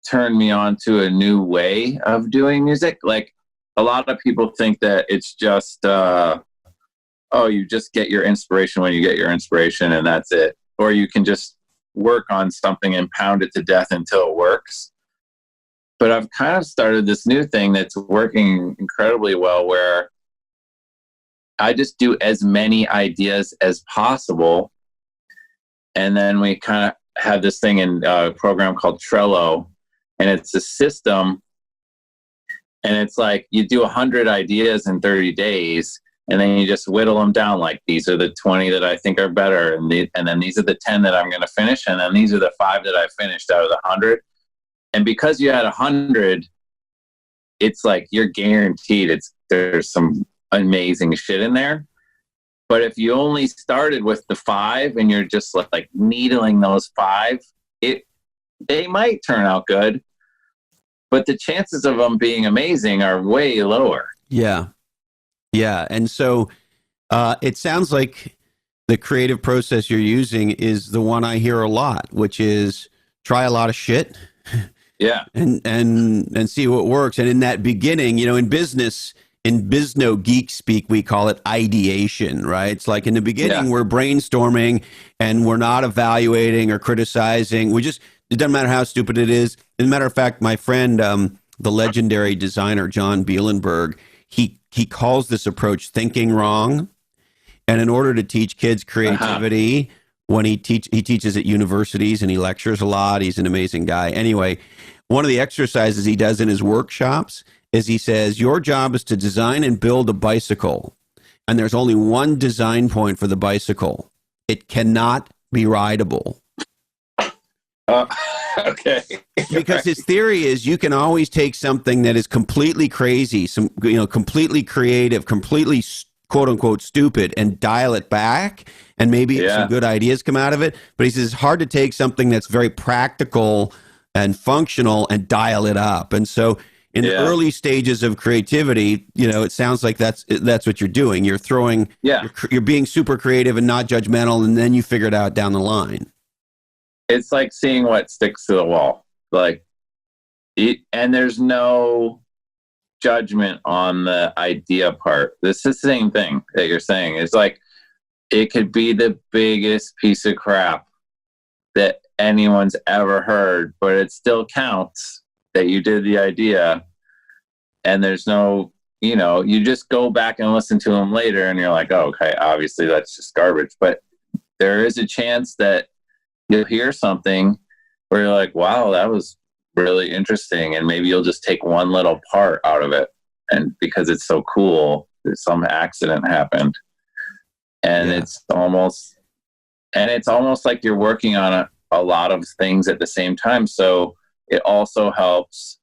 turned me on to a new way of doing music. Like a lot of people think that it's just, you just get your inspiration when you get your inspiration and that's it. Or you can just work on something and pound it to death until it works. But I've kind of started this new thing that's working incredibly well, where I just do as many ideas as possible. And then we kind of have this thing in a program called Trello, and it's a system. And it's like you do 100 ideas in 30 days, and then you just whittle them down. Like, these are the 20 that I think are better. And then these are the 10 that I'm going to finish. And then these are the 5 that I finished out of the 100. And because you had 100, it's like you're guaranteed there's some amazing shit in there. But if you only started with the 5 and you're just like needling those 5, they might turn out good, but the chances of them being amazing are way lower. Yeah. Yeah. And so it sounds like the creative process you're using is the one I hear a lot, which is try a lot of shit. Yeah. And see what works. And in that beginning, in business, in Bizno geek speak, we call it ideation, right? It's like in the beginning, we're brainstorming and we're not evaluating or criticizing. It doesn't matter how stupid it is. As a matter of fact, my friend, the legendary designer, John Bielenberg, he calls this approach thinking wrong. And in order to teach kids creativity, when he teaches at universities and he lectures a lot. He's an amazing guy. Anyway, one of the exercises he does in his workshops is he says, your job is to design and build a bicycle. And there's only one design point for the bicycle. It cannot be rideable. Okay. Because his theory is you can always take something that is completely crazy, completely creative, completely quote unquote stupid, and dial it back, and maybe some good ideas come out of it. But he says it's hard to take something that's very practical and functional and dial it up. And so in the early stages of creativity, it sounds like that's what you're doing. You're throwing, you're being super creative and not judgmental, and then you figure it out down the line. It's like seeing what sticks to the wall. And there's no judgment on the idea part. This is the same thing that you're saying. It's like, it could be the biggest piece of crap that anyone's ever heard, but it still counts that you did the idea. And there's no, you just go back and listen to them later and you're like, oh, okay, obviously that's just garbage. But there is a chance that you'll hear something where you're like, wow, that was really interesting. And maybe you'll just take one little part out of it. And because it's so cool, some accident happened. And it's almost like you're working on a lot of things at the same time. So it also helps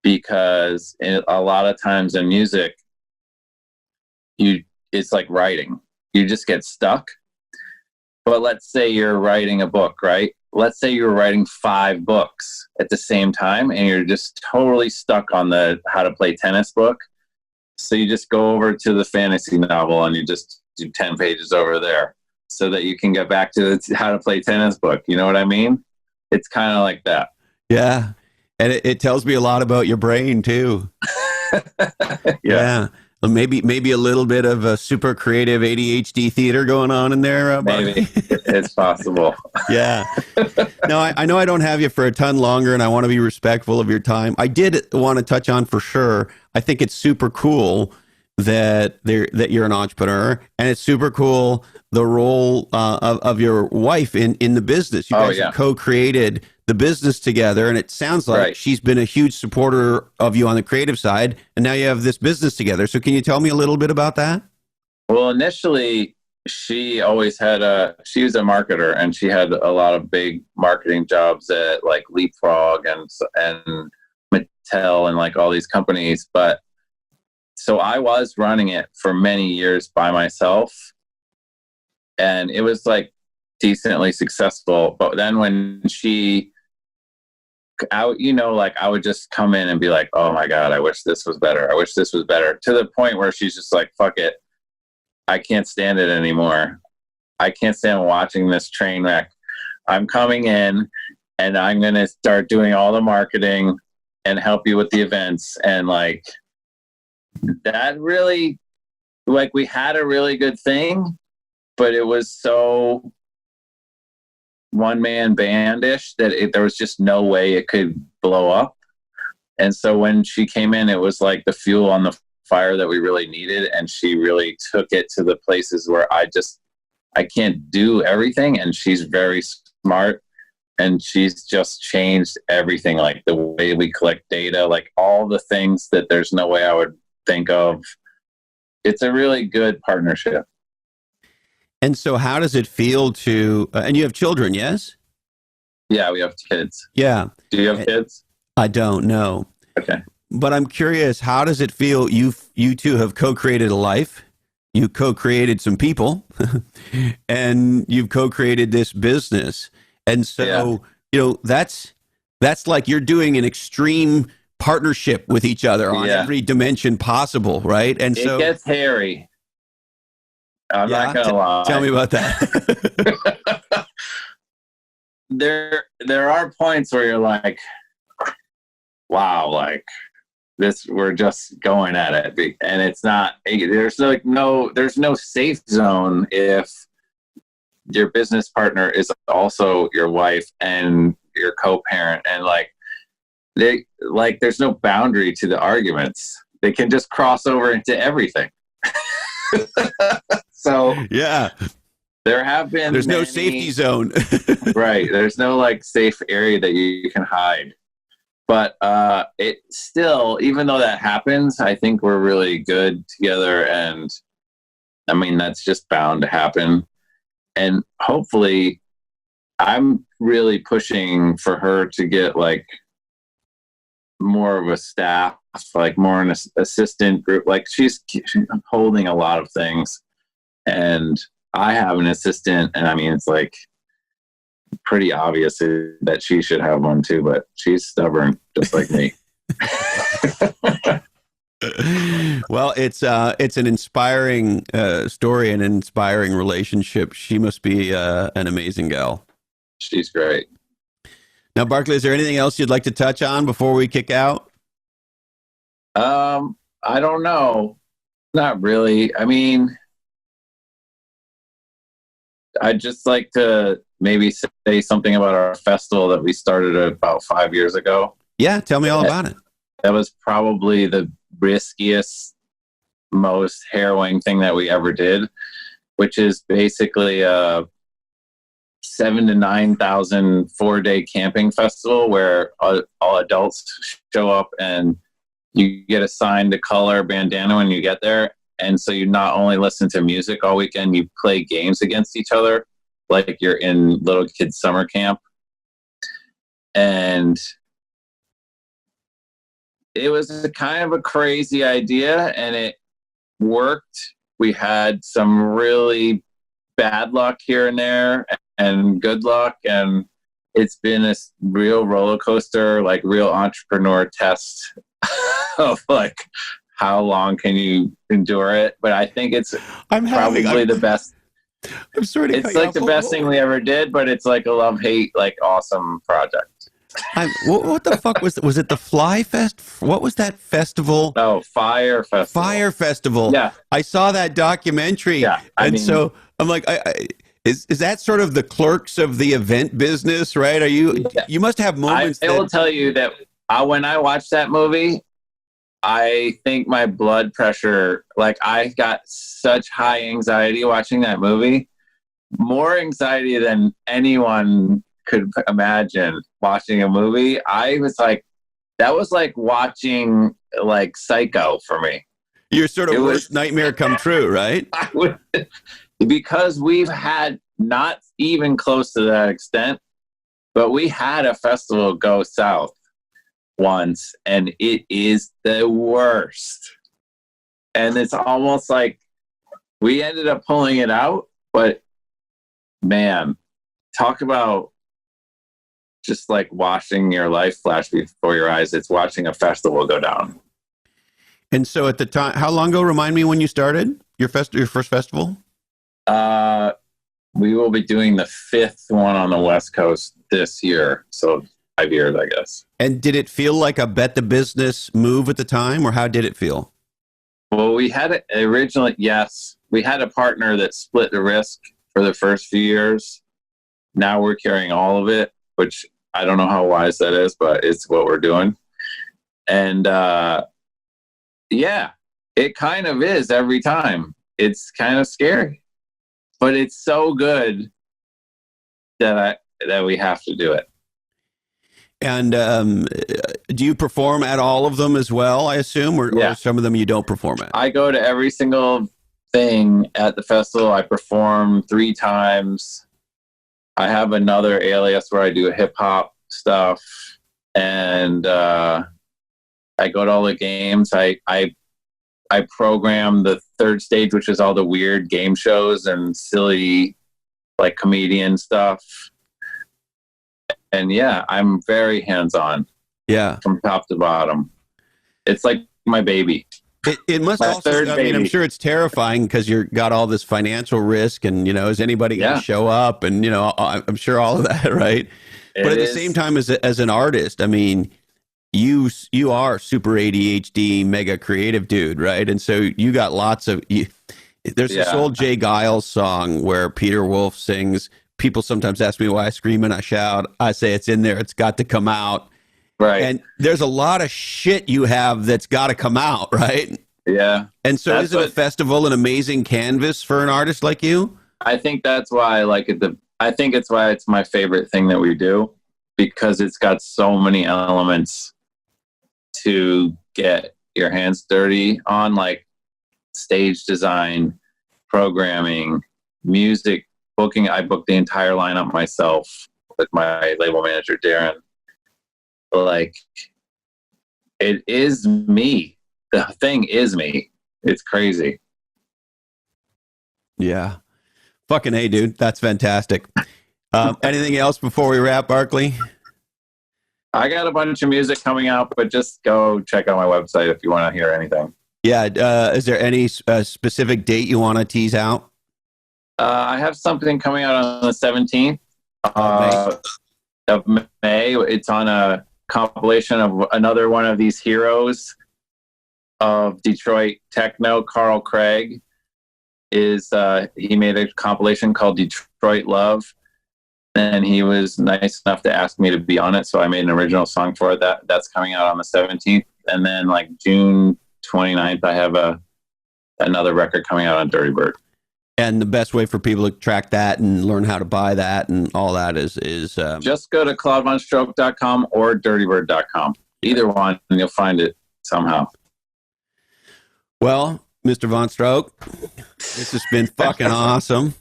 because a lot of times in music, it's like writing. You just get stuck. But let's say you're writing a book, right? Let's say you're writing 5 books at the same time and you're just totally stuck on the how to play tennis book. So you just go over to the fantasy novel and you just do 10 pages over there so that you can get back to the how to play tennis book. You know what I mean? It's kind of like that. Yeah. And it tells me a lot about your brain too. Yeah. Maybe a little bit of a super creative ADHD theater going on in there. Maybe it's possible. Yeah. No, I know I don't have you for a ton longer, and I want to be respectful of your time. I did want to touch on for sure. I think it's super cool that you're an entrepreneur, and it's super cool the role of your wife in the business. You guys have co-created the business together, and it sounds like she's been a huge supporter of you on the creative side, and now you have this business together. So can you tell me a little bit about that? Well, initially, she always she was a marketer, and she had a lot of big marketing jobs at like Leapfrog and Mattel and like all these companies. But so I was running it for many years by myself, and it was like decently successful. But then when I would just come in and be like, oh my God, I wish this was better. I wish this was better, to the point where she's just like, fuck it. I can't stand it anymore. I can't stand watching this train wreck. I'm coming in and I'm going to start doing all the marketing and help you with the events. And like, that really, like, we had a really good thing, but it was so one-man bandish that there was just no way it could blow up. And so when she came in, it was like the fuel on the fire that we really needed. And she really took it to the places where I can't do everything. And she's very smart. And she's just changed everything, like the way we collect data, like all the things that there's no way I would think of. It's a really good partnership. And so how does it feel to, and you have children, yes? Yeah, we have kids. Yeah. Do you have kids? I don't know. Okay. But I'm curious, how does it feel? You two have co-created a life. You co-created some people and you've co-created this business. And so, that's like you're doing an extreme partnership with each other on every dimension possible, right? And it gets hairy. I'm not gonna lie. Tell me about that. There are points where you're like, wow, like this, we're just going at it, and it's not. There's no safe zone if your business partner is also your wife and your co-parent, and there's no boundary to the arguments. They can just cross over into everything. So yeah, there's no safety zone. Right, there's no safe area that you can hide. But it still, even though that happens, I think we're really good together, and I mean that's just bound to happen. And hopefully, I'm really pushing for her to get more of a staff, more an assistant group. She's holding a lot of things, and I have an assistant, and I mean it's pretty obvious that she should have one too, but she's stubborn just like me. Well, it's an inspiring story, an inspiring relationship. She must be an amazing gal. She's great. Now, Barclay, is there anything else you'd like to touch on before we kick out? I don't know. Not really. I mean, I'd just like to maybe say something about our festival that we started about 5 years ago. Yeah, tell me all about it. That was probably the riskiest, most harrowing thing that we ever did, which is basically a 7,000 to 9,000 4-day camping festival where all adults show up and you get assigned a color bandana when you get there. And so you not only listen to music all weekend, you play games against each other like you're in little kids summer camp. And it was a kind of a crazy idea, and it worked. We had some really bad luck here and there and good luck, and it's been a real roller coaster, real entrepreneur test of how long can you endure it. But I think it's probably the best. I'm sorry to it's the best thing we ever did, but it's a love-hate awesome project. What the fuck was it? The Fly Fest? What was that festival? Oh, Fire Festival. Fire Festival. Yeah, I saw that documentary. Yeah, so I'm like, is that sort of the Clerks of the event business, right? Are you? Yeah. You must have moments. I will tell you that when I watched that movie, I think my blood pressure, I got such high anxiety watching that movie, more anxiety than anyone could imagine watching a movie. I was that was like watching Psycho for me. Your sort of worst nightmare come true, right? Because we've had not even close to that extent, but we had a festival go south once, and it is the worst. And it's almost we ended up pulling it out, but man, talk about just watching your life flash before your eyes. It's watching a festival go down. And so at the time, how long ago, remind me when you started your first festival? We will be doing the 5th one on the West Coast this year. So 5 years, I guess. And did it feel like a bet the business move at the time, or how did it feel? Well, we had it originally. Yes, we had a partner that split the risk for the first few years. Now we're carrying all of it, which I don't know how wise that is, but it's what we're doing. And yeah, it kind of is every time. It's kind of scary, but it's so good that we have to do it. And do you perform at all of them as well, I assume, or some of them you don't perform at? I go to every single thing at the festival. I perform 3 times. I have another alias where I do hip hop stuff, and I go to all the games. I program the third stage, which is all the weird game shows and silly, like, comedian stuff. And yeah, I'm very hands-on. Yeah, from top to bottom. It's like my baby. It must my also. I mean, I'm sure it's terrifying because you've got all this financial risk, and is anybody going to show up? And I'm sure all of that, right? But at the same time, as an artist, I mean, you are super ADHD, mega creative dude, right? And so you got lots of. There's this old Jay Giles song where Peter Wolf sings. People sometimes ask me why I scream and I shout. I say it's in there. It's got to come out. Right. And there's a lot of shit you have that's got to come out, right? Yeah. And so isn't a festival an amazing canvas for an artist like you? I think that's why I like it. I think it's why it's my favorite thing that we do, because it's got so many elements to get your hands dirty on, like stage design, programming, music, booking. I booked the entire lineup myself with my label manager, Darren. Like, it is me. The thing is me. It's crazy. Yeah. Fucking A, dude. That's fantastic. Anything else before we wrap, Barkley? I got a bunch of music coming out, but just go check out my website if you want to hear anything. Yeah. Is there any specific date you want to tease out? I have something coming out on the 17th of May. It's on a compilation of another one of these heroes of Detroit techno. Carl Craig he made a compilation called Detroit Love, and he was nice enough to ask me to be on it, so I made an original song for it. That's coming out on the 17th, and then like June 29th I have another record coming out on Dirty Bird. And the best way for people to track that and learn how to buy that and all that is just go to claudevonstroke.com or dirtybird.com. Either one, and you'll find it somehow. Well, Mr. VonStroke, this has been fucking awesome.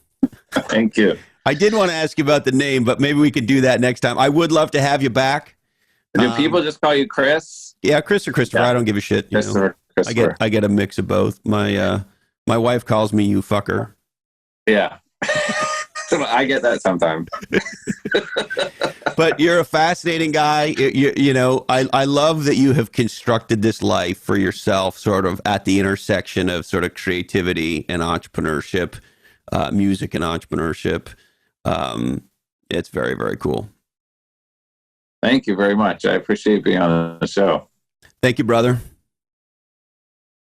Thank you. I did want to ask you about the name, but maybe we could do that next time. I would love to have you back. Do people just call you Chris? Yeah, Chris or Christopher. Yeah. I don't give a shit. Christopher. I get a mix of both. My wife calls me you fucker. Yeah. I get that sometimes. But you're a fascinating guy. I love that you have constructed this life for yourself sort of at the intersection of sort of creativity and entrepreneurship, music and entrepreneurship. It's very, very cool. Thank you very much. I appreciate being on the show. Thank you, brother.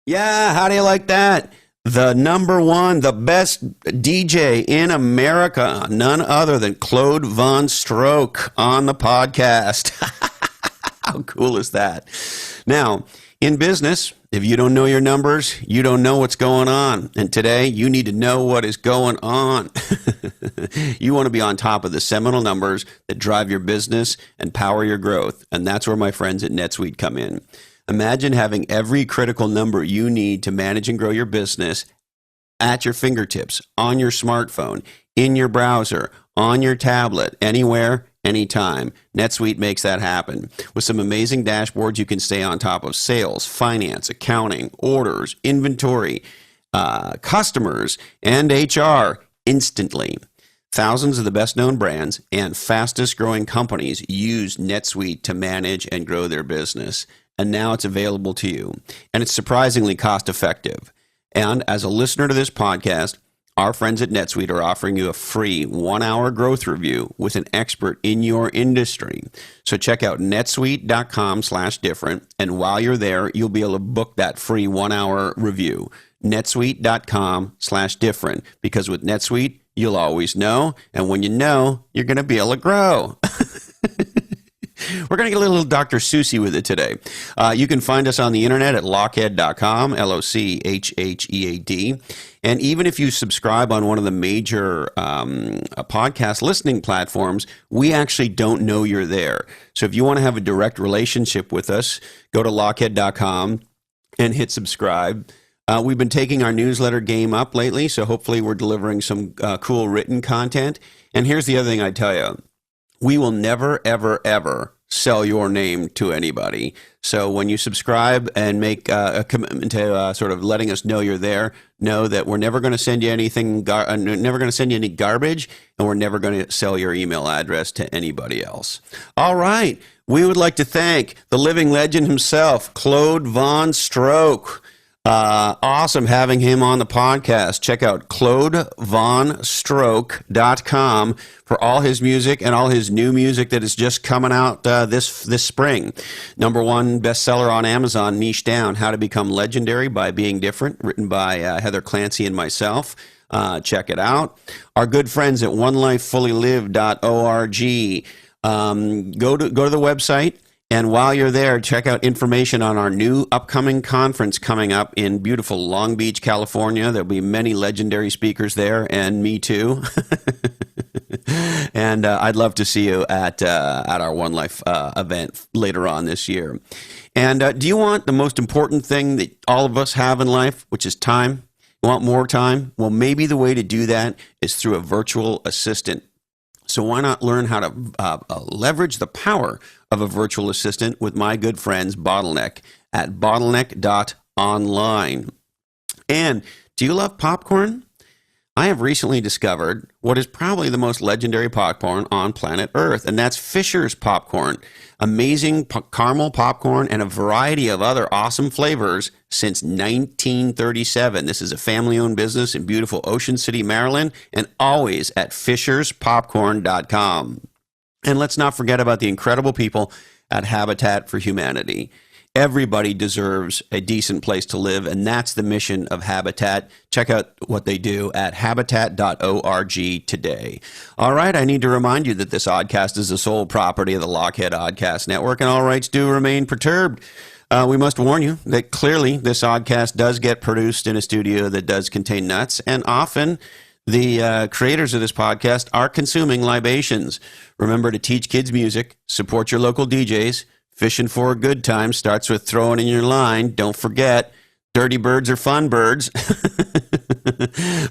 Yeah, how do you like that? The number one, the best DJ in America, none other than Claude VonStroke on the podcast. How cool is that? Now, in business, if you don't know your numbers, you don't know what's going on. And today, you need to know what is going on. You want to be on top of the seminal numbers that drive your business and power your growth. And that's where my friends at NetSuite come in. Imagine having every critical number you need to manage and grow your business at your fingertips, on your smartphone, in your browser, on your tablet, anywhere, anytime. NetSuite makes that happen. With some amazing dashboards, you can stay on top of sales, finance, accounting, orders, inventory, customers, and HR instantly. Thousands of the best-known brands and fastest-growing companies use NetSuite to manage and grow their business. And now it's available to you. And it's surprisingly cost-effective. And as a listener to this podcast, our friends at NetSuite are offering you a free 1-hour growth review with an expert in your industry. So check out netsuite.com/different. And while you're there, you'll be able to book that free 1-hour review. netsuite.com/different. Because with NetSuite, you'll always know. And when you know, you're going to be able to grow. We're going to get a little Dr. Seussy with it today. You can find us on the internet at lochhead.com, LOCHHEAD. And even if you subscribe on one of the major podcast listening platforms, we actually don't know you're there. So if you want to have a direct relationship with us, go to lochhead.com and hit subscribe. We've been taking our newsletter game up lately, so hopefully we're delivering some cool written content. And here's the other thing I tell you. We will never, ever, ever sell your name to anybody. So when you subscribe and make a commitment to sort of letting us know you're there, know that we're never going to send you anything, never going to send you any garbage, and we're never going to sell your email address to anybody else. All right. We would like to thank the living legend himself, Claude VonStroke. Awesome having him on the podcast. Check out ClaudeVonStroke.com for all his music and all his new music that is just coming out this spring. #1 bestseller on Amazon, Niche Down, How to Become Legendary by Being Different, written by Heather Clancy and myself. Check it out. Our good friends at onelifefullylived.org. Go to the website. And while you're there, check out information on our new upcoming conference coming up in beautiful Long Beach, California. There'll be many legendary speakers there, and me too. And I'd love to see you at our One Life event later on this year. And do you want the most important thing that all of us have in life, which is time? You want more time? Well, maybe the way to do that is through a virtual assistant. So why not learn how to leverage the power of a virtual assistant with my good friends Bottleneck at bottleneck.online. And do you love popcorn? I have recently discovered what is probably the most legendary popcorn on planet Earth, and that's Fisher's popcorn. Amazing caramel popcorn and a variety of other awesome flavors since 1937. This is a family-owned business in beautiful Ocean City, Maryland, and always at fisherspopcorn.com. And let's not forget about the incredible people at Habitat for Humanity. Everybody deserves a decent place to live, and that's the mission of Habitat. Check out what they do at habitat.org today. All right, I need to remind you that this oddcast is the sole property of the Lochhead Oddcast Network, and all rights do remain perturbed. We must warn you that clearly this oddcast does get produced in a studio that does contain nuts, and often the creators of this podcast are consuming libations. Remember to teach kids music, support your local DJs. Fishing for a good time starts with throwing in your line. Don't forget, dirty birds are fun birds.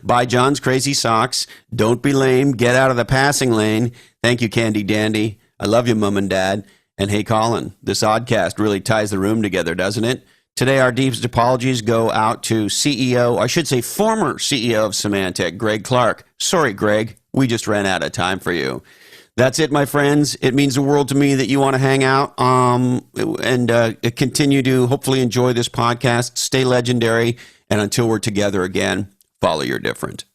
Buy John's Crazy Socks. Don't be lame. Get out of the passing lane. Thank you, Candy Dandy. I love you, Mom and Dad. And hey, Colin, this oddcast really ties the room together, doesn't it? Today, our deepest apologies go out to former CEO of Symantec, Greg Clark. Sorry, Greg, we just ran out of time for you. That's it, my friends. It means the world to me that you want to hang out and continue to hopefully enjoy this podcast. Stay legendary. And until we're together again, follow your different.